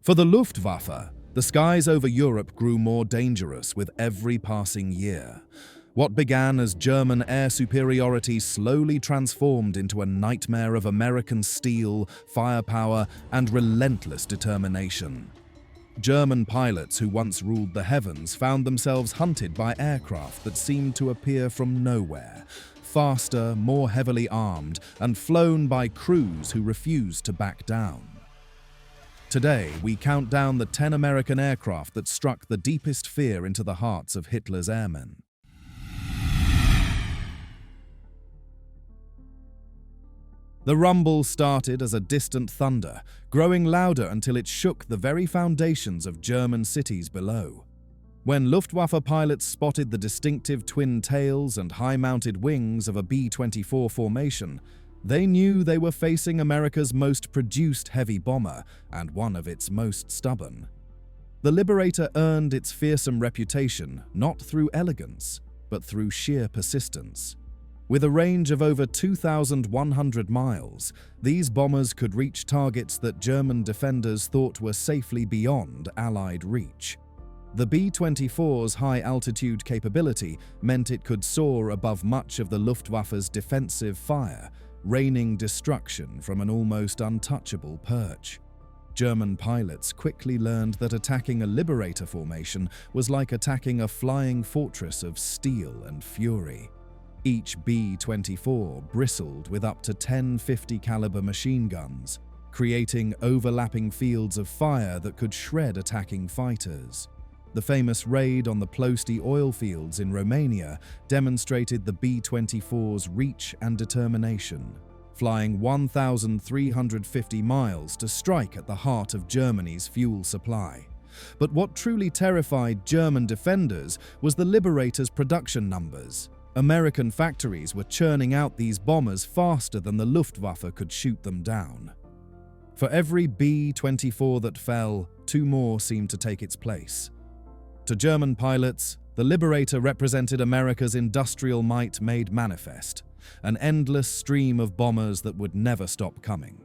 For the Luftwaffe, the skies over Europe grew more dangerous with every passing year. What began as German air superiority slowly transformed into a nightmare of American steel, firepower, and relentless determination. German pilots who once ruled the heavens found themselves hunted by aircraft that seemed to appear from nowhere, faster, more heavily armed, and flown by crews who refused to back down. Today, we count down the 10 American aircraft that struck the deepest fear into the hearts of Hitler's airmen. The rumble started as a distant thunder, growing louder until it shook the very foundations of German cities below. When Luftwaffe pilots spotted the distinctive twin tails and high-mounted wings of a B-24 formation, they knew they were facing America's most produced heavy bomber and one of its most stubborn. The Liberator earned its fearsome reputation not through elegance, but through sheer persistence. With a range of over 2,100 miles, these bombers could reach targets that German defenders thought were safely beyond Allied reach. The B-24's high-altitude capability meant it could soar above much of the Luftwaffe's defensive fire, raining destruction from an almost untouchable perch. German pilots quickly learned that attacking a Liberator formation was like attacking a flying fortress of steel and fury. Each B-24 bristled with up to 10 50 caliber machine guns, creating overlapping fields of fire that could shred attacking fighters. The famous raid on the Ploesti oil fields in Romania demonstrated the B-24's reach and determination, flying 1,350 miles to strike at the heart of Germany's fuel supply. But what truly terrified German defenders was the Liberator's production numbers. American factories were churning out these bombers faster than the Luftwaffe could shoot them down. For every B-24 that fell, 2 more seemed to take its place. To German pilots, the Liberator represented America's industrial might made manifest, an endless stream of bombers that would never stop coming.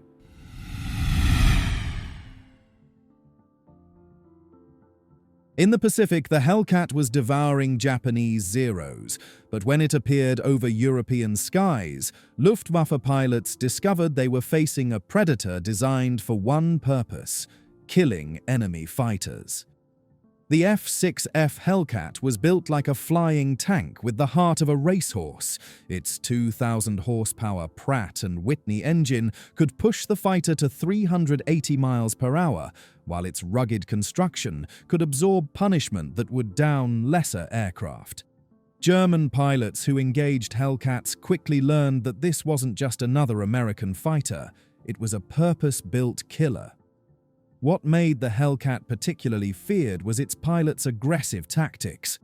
In the Pacific, the Hellcat was devouring Japanese Zeros, but when it appeared over European skies, Luftwaffe pilots discovered they were facing a predator designed for one purpose: killing enemy fighters. The F-6F Hellcat was built like a flying tank with the heart of a racehorse. Its 2,000 horsepower Pratt & Whitney engine could push the fighter to 380 miles per hour, while its rugged construction could absorb punishment that would down lesser aircraft. German pilots who engaged Hellcats quickly learned that this wasn't just another American fighter, it was a purpose-built killer. What made the Hellcat particularly feared was its pilots' aggressive tactics.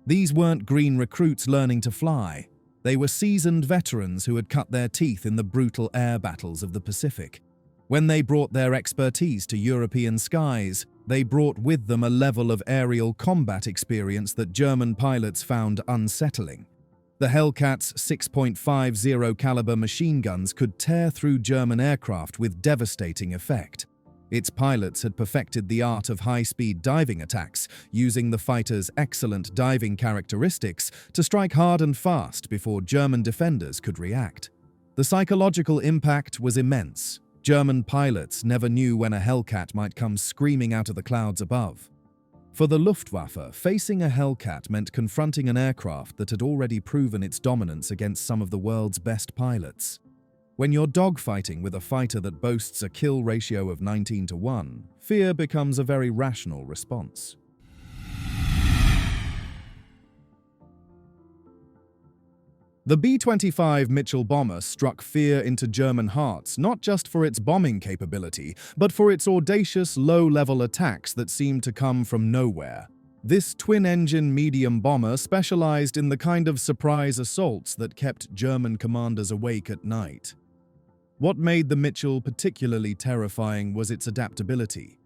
These weren't green recruits learning to fly. They were seasoned veterans who had cut their teeth in the brutal air battles of the Pacific. When they brought their expertise to European skies, they brought with them a level of aerial combat experience that German pilots found unsettling. The Hellcat's 6.50 caliber machine guns could tear through German aircraft with devastating effect. Its pilots had perfected the art of high-speed diving attacks, using the fighter's excellent diving characteristics to strike hard and fast before German defenders could react. The psychological impact was immense. German pilots never knew when a Hellcat might come screaming out of the clouds above. For the Luftwaffe, facing a Hellcat meant confronting an aircraft that had already proven its dominance against some of the world's best pilots. When you're dogfighting with a fighter that boasts a kill ratio of 19-1, fear becomes a very rational response. The B-25 Mitchell bomber struck fear into German hearts not just for its bombing capability, but for its audacious, low-level attacks that seemed to come from nowhere. This twin-engine medium bomber specialized in the kind of surprise assaults that kept German commanders awake at night. What made the Mitchell particularly terrifying was its adaptability.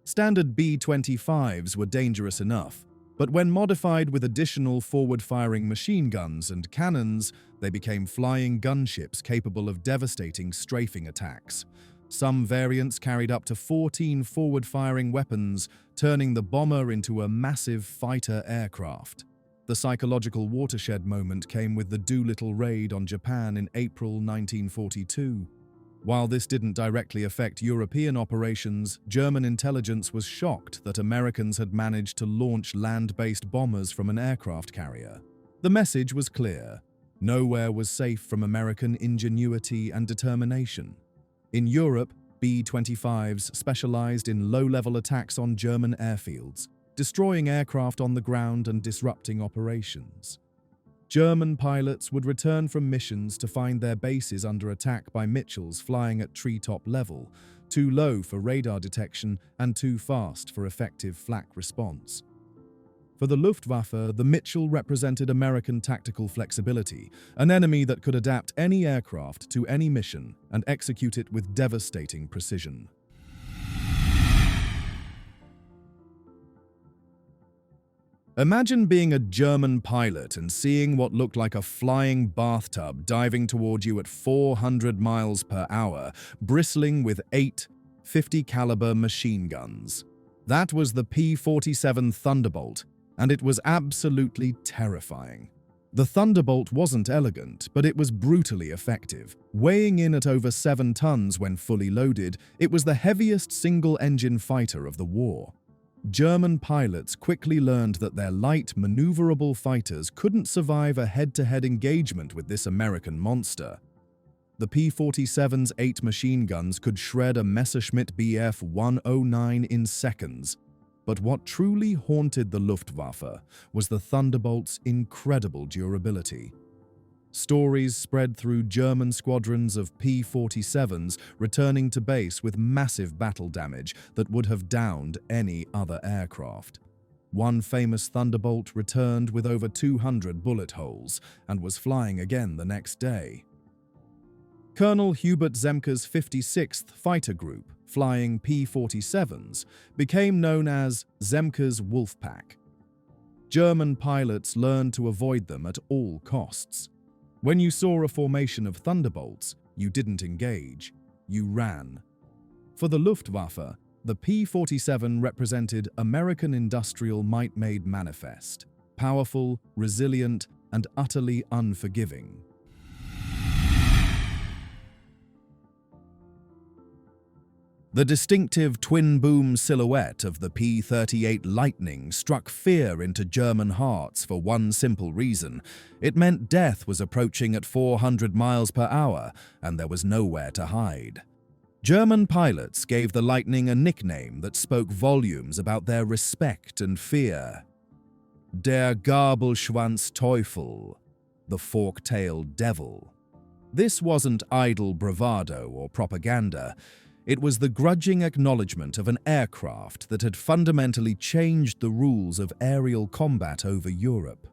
Standard B-25s were dangerous enough, but when modified with additional forward-firing machine guns and cannons, they became flying gunships capable of devastating strafing attacks. Some variants carried up to 14 forward-firing weapons, turning the bomber into a massive fighter aircraft. The psychological watershed moment came with the Doolittle raid on Japan in April 1942. While this didn't directly affect European operations, German intelligence was shocked that Americans had managed to launch land-based bombers from an aircraft carrier. The message was clear: nowhere was safe from American ingenuity and determination. In Europe, B-25s specialized in low-level attacks on German airfields, destroying aircraft on the ground and disrupting operations. German pilots would return from missions to find their bases under attack by Mitchells flying at treetop level, too low for radar detection and too fast for effective flak response. For the Luftwaffe, the Mitchell represented American tactical flexibility, an enemy that could adapt any aircraft to any mission and execute it with devastating precision. Imagine being a German pilot and seeing what looked like a flying bathtub diving toward you at 400 miles per hour, bristling with 8 .50 caliber machine guns. That was the P-47 Thunderbolt, and it was absolutely terrifying. The Thunderbolt wasn't elegant, but it was brutally effective. Weighing in at over 7 tons when fully loaded, it was the heaviest single-engine fighter of the war. German pilots quickly learned that their light, maneuverable fighters couldn't survive a head-to-head engagement with this American monster. The P-47's 8 machine guns could shred a Messerschmitt Bf 109 in seconds. But what truly haunted the Luftwaffe was the Thunderbolt's incredible durability. Stories spread through German squadrons of P-47s returning to base with massive battle damage that would have downed any other aircraft. One famous Thunderbolt returned with over 200 bullet holes and was flying again the next day. Colonel Hubert Zemke's 56th Fighter Group, flying P-47s, became known as Zemke's Wolfpack. German pilots learned to avoid them at all costs. When you saw a formation of Thunderbolts, you didn't engage, you ran. For the Luftwaffe, the P-47 represented American industrial might made manifest, powerful, resilient, and utterly unforgiving. The distinctive twin-boom silhouette of the P-38 Lightning struck fear into German hearts for one simple reason. It meant death was approaching at 400 miles per hour, and there was nowhere to hide. German pilots gave the Lightning a nickname that spoke volumes about their respect and fear. Der Gabelschwanz-Teufel, the fork-tailed devil. This wasn't idle bravado or propaganda. It was the grudging acknowledgement of an aircraft that had fundamentally changed the rules of aerial combat over Europe.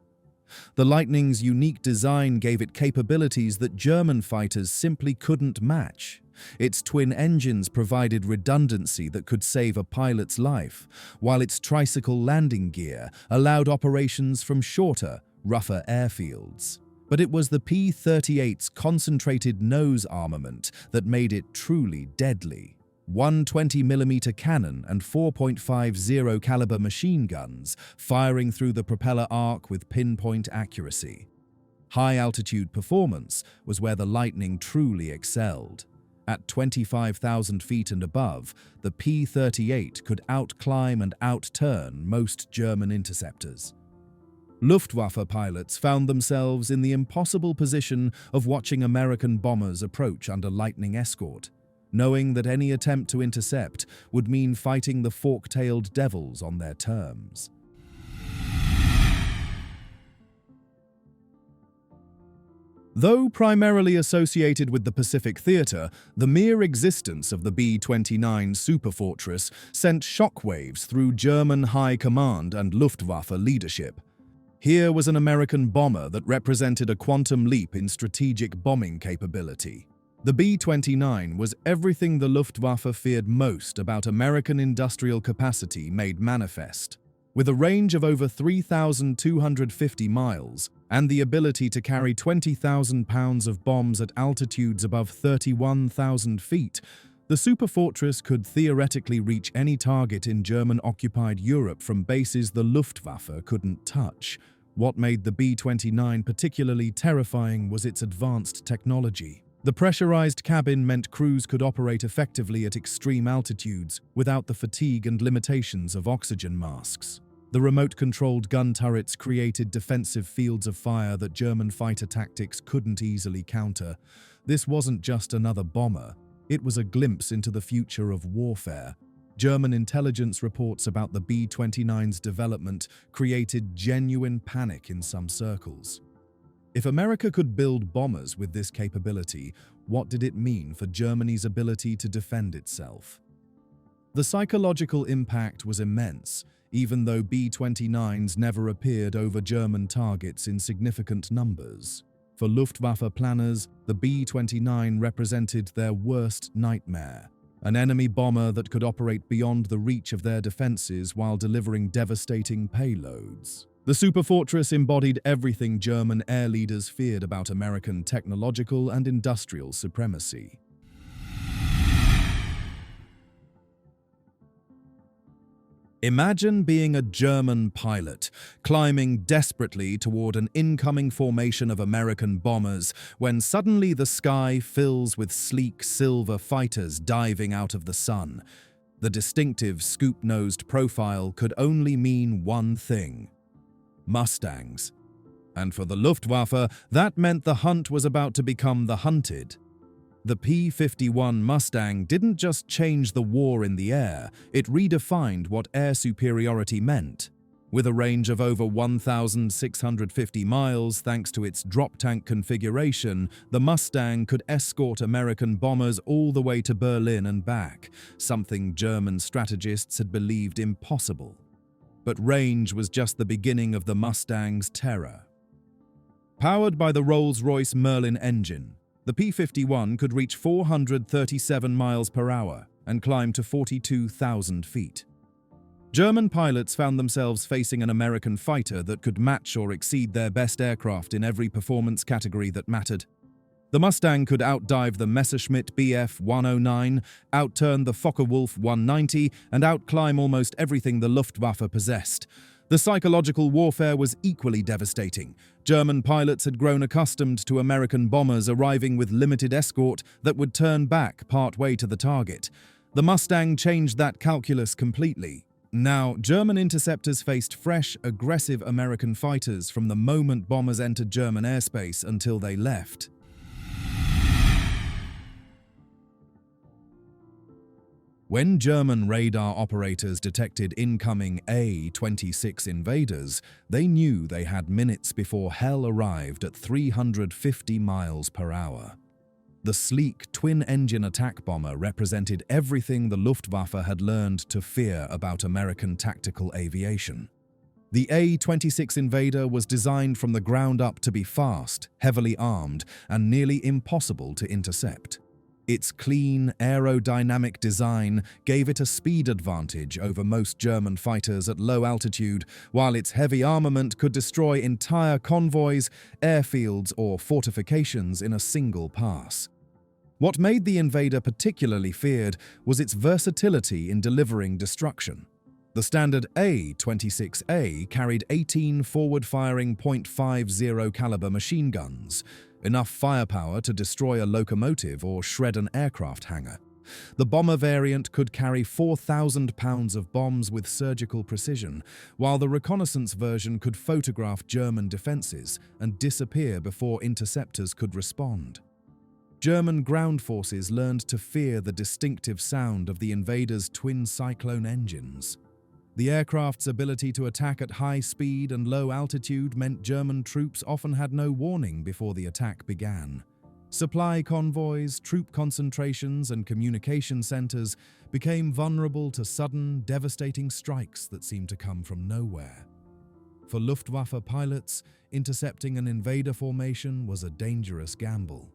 The Lightning's unique design gave it capabilities that German fighters simply couldn't match. Its twin engines provided redundancy that could save a pilot's life, while its tricycle landing gear allowed operations from shorter, rougher airfields. But it was the P-38's concentrated nose armament that made it truly deadly. 120mm cannon and 4.50 caliber machine guns firing through the propeller arc with pinpoint accuracy. High-altitude performance was where the Lightning truly excelled. At 25,000 feet and above, the P-38 could outclimb and outturn most German interceptors. Luftwaffe pilots found themselves in the impossible position of watching American bombers approach under Lightning escort, knowing that any attempt to intercept would mean fighting the fork-tailed devils on their terms. Though primarily associated with the Pacific Theater, the mere existence of the B-29 superfortress sent shockwaves through German high command and Luftwaffe leadership. Here was an American bomber that represented a quantum leap in strategic bombing capability. The B-29 was everything the Luftwaffe feared most about American industrial capacity made manifest. With a range of over 3,250 miles and the ability to carry 20,000 pounds of bombs at altitudes above 31,000 feet, The superfortress could theoretically reach any target in German-occupied Europe from bases the Luftwaffe couldn't touch. What made the B-29 particularly terrifying was its advanced technology. The pressurized cabin meant crews could operate effectively at extreme altitudes without the fatigue and limitations of oxygen masks. The remote-controlled gun turrets created defensive fields of fire that German fighter tactics couldn't easily counter. This wasn't just another bomber. It was a glimpse into the future of warfare. German intelligence reports about the B-29's development created genuine panic in some circles. If America could build bombers with this capability, what did it mean for Germany's ability to defend itself? The psychological impact was immense, even though B-29s never appeared over German targets in significant numbers. For Luftwaffe planners, the B-29 represented their worst nightmare, an enemy bomber that could operate beyond the reach of their defenses while delivering devastating payloads. The superfortress embodied everything German air leaders feared about American technological and industrial supremacy. Imagine being a German pilot, climbing desperately toward an incoming formation of American bombers, when suddenly the sky fills with sleek silver fighters diving out of the sun. The distinctive scoop-nosed profile could only mean one thing: Mustangs. And for the Luftwaffe, that meant the hunt was about to become the hunted. The P-51 Mustang didn't just change the war in the air, it redefined what air superiority meant. With a range of over 1,650 miles thanks to its drop tank configuration, the Mustang could escort American bombers all the way to Berlin and back, something German strategists had believed impossible. But range was just the beginning of the Mustang's terror. Powered by the Rolls-Royce Merlin engine, the P-51 could reach 437 miles per hour and climb to 42,000 feet. German pilots found themselves facing an American fighter that could match or exceed their best aircraft in every performance category that mattered. The Mustang could outdive the Messerschmitt Bf 109, outturn the Focke-Wulf 190, and outclimb almost everything the Luftwaffe possessed. The psychological warfare was equally devastating. German pilots had grown accustomed to American bombers arriving with limited escort that would turn back partway to the target. The Mustang changed that calculus completely. Now, German interceptors faced fresh, aggressive American fighters from the moment bombers entered German airspace until they left. When German radar operators detected incoming A-26 invaders, they knew they had minutes before hell arrived at 350 miles per hour. The sleek twin-engine attack bomber represented everything the Luftwaffe had learned to fear about American tactical aviation. The A-26 Invader was designed from the ground up to be fast, heavily armed, and nearly impossible to intercept. Its clean, aerodynamic design gave it a speed advantage over most German fighters at low altitude, while its heavy armament could destroy entire convoys, airfields, or fortifications in a single pass. What made the Invader particularly feared was its versatility in delivering destruction. The standard A-26A carried 18 forward-firing .50 caliber machine guns, enough firepower to destroy a locomotive or shred an aircraft hangar. The bomber variant could carry 4,000 pounds of bombs with surgical precision, while the reconnaissance version could photograph German defenses and disappear before interceptors could respond. German ground forces learned to fear the distinctive sound of the Invader's twin Cyclone engines. The aircraft's ability to attack at high speed and low altitude meant German troops often had no warning before the attack began. Supply convoys, troop concentrations, and communication centers became vulnerable to sudden, devastating strikes that seemed to come from nowhere. For Luftwaffe pilots, intercepting an invader formation was a dangerous gamble.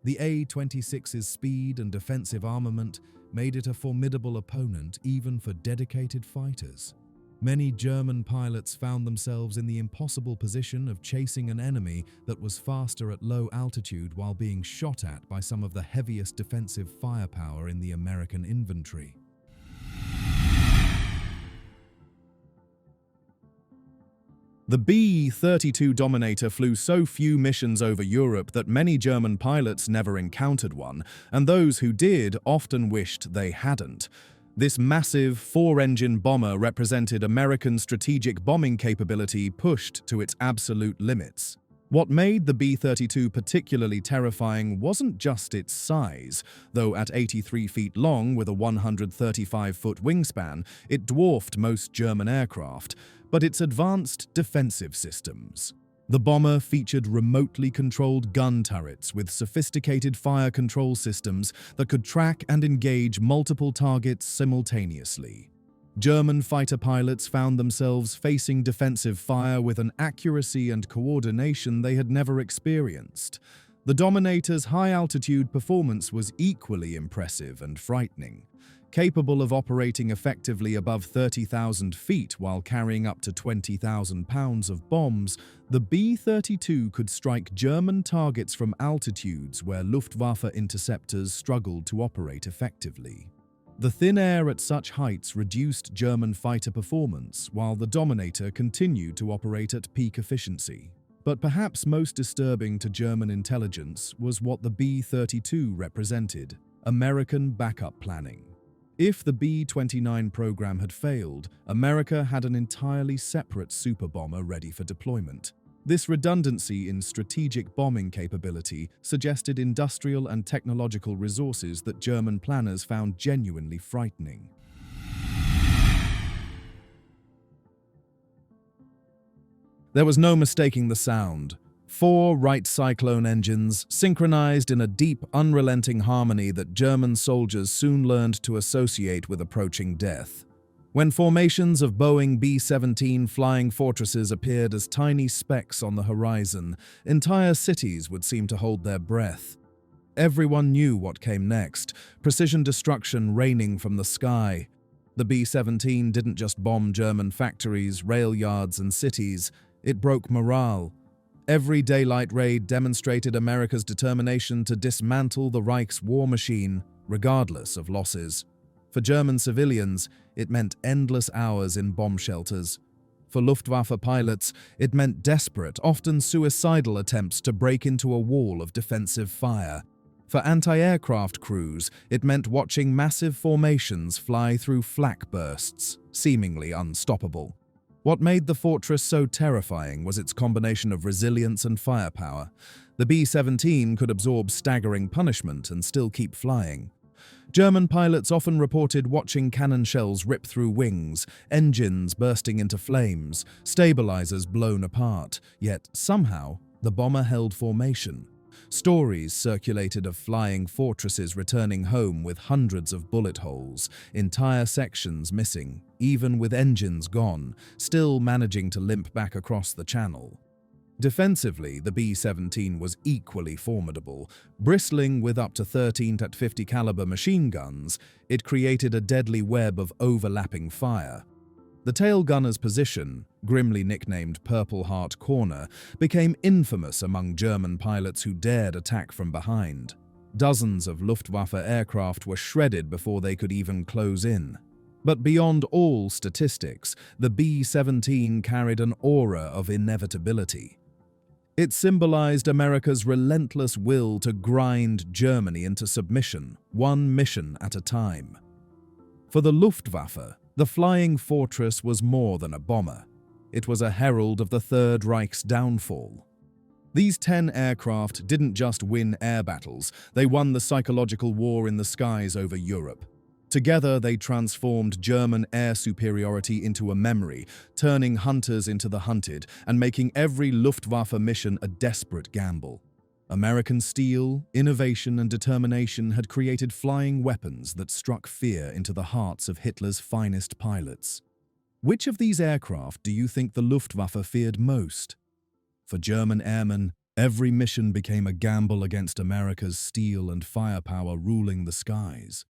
The A-26's speed and defensive armament made it a formidable opponent even for dedicated fighters. Many German pilots found themselves in the impossible position of chasing an enemy that was faster at low altitude while being shot at by some of the heaviest defensive firepower in the American infantry. The B-32 Dominator flew so few missions over Europe that many German pilots never encountered one, and those who did often wished they hadn't. This massive four-engine bomber represented American strategic bombing capability pushed to its absolute limits. What made the B-32 particularly terrifying wasn't just its size, though at 83 feet long with a 135-foot wingspan, it dwarfed most German aircraft, but its advanced defensive systems. The bomber featured remotely controlled gun turrets with sophisticated fire control systems that could track and engage multiple targets simultaneously. German fighter pilots found themselves facing defensive fire with an accuracy and coordination they had never experienced. The Dominator's high-altitude performance was equally impressive and frightening. Capable of operating effectively above 30,000 feet while carrying up to 20,000 pounds of bombs, the B-32 could strike German targets from altitudes where Luftwaffe interceptors struggled to operate effectively. The thin air at such heights reduced German fighter performance, while the Dominator continued to operate at peak efficiency. But perhaps most disturbing to German intelligence was what the B-32 represented: American backup planning. If the B-29 program had failed, America had an entirely separate super bomber ready for deployment. This redundancy in strategic bombing capability suggested industrial and technological resources that German planners found genuinely frightening. There was no mistaking the sound. 4 Wright Cyclone engines, synchronized in a deep, unrelenting harmony that German soldiers soon learned to associate with approaching death. When formations of Boeing B-17 flying fortresses appeared as tiny specks on the horizon, entire cities would seem to hold their breath. Everyone knew what came next: precision destruction raining from the sky. The B-17 didn't just bomb German factories, rail yards, and cities. It broke morale. Every daylight raid demonstrated America's determination to dismantle the Reich's war machine, regardless of losses. For German civilians, it meant endless hours in bomb shelters. For Luftwaffe pilots, it meant desperate, often suicidal attempts to break into a wall of defensive fire. For anti-aircraft crews, it meant watching massive formations fly through flak bursts, seemingly unstoppable. What made the fortress so terrifying was its combination of resilience and firepower. The B-17 could absorb staggering punishment and still keep flying. German pilots often reported watching cannon shells rip through wings, engines bursting into flames, stabilizers blown apart, yet somehow the bomber held formation. Stories circulated of flying fortresses returning home with hundreds of bullet holes, entire sections missing, even with engines gone, still managing to limp back across the channel. Defensively, the B-17 was equally formidable. Bristling with up to 13-50 caliber machine guns, it created a deadly web of overlapping fire. The tail gunner's position, grimly nicknamed Purple Heart Corner, became infamous among German pilots who dared attack from behind. Dozens of Luftwaffe aircraft were shredded before they could even close in. But beyond all statistics, the B-17 carried an aura of inevitability. It symbolized America's relentless will to grind Germany into submission, one mission at a time. For the Luftwaffe, the flying fortress was more than a bomber. It was a herald of the Third Reich's downfall. These 10 aircraft didn't just win air battles, they won the psychological war in the skies over Europe. Together, they transformed German air superiority into a memory, turning hunters into the hunted and making every Luftwaffe mission a desperate gamble. American steel, innovation, and determination had created flying weapons that struck fear into the hearts of Hitler's finest pilots. Which of these aircraft do you think the Luftwaffe feared most? For German airmen, every mission became a gamble against America's steel and firepower ruling the skies.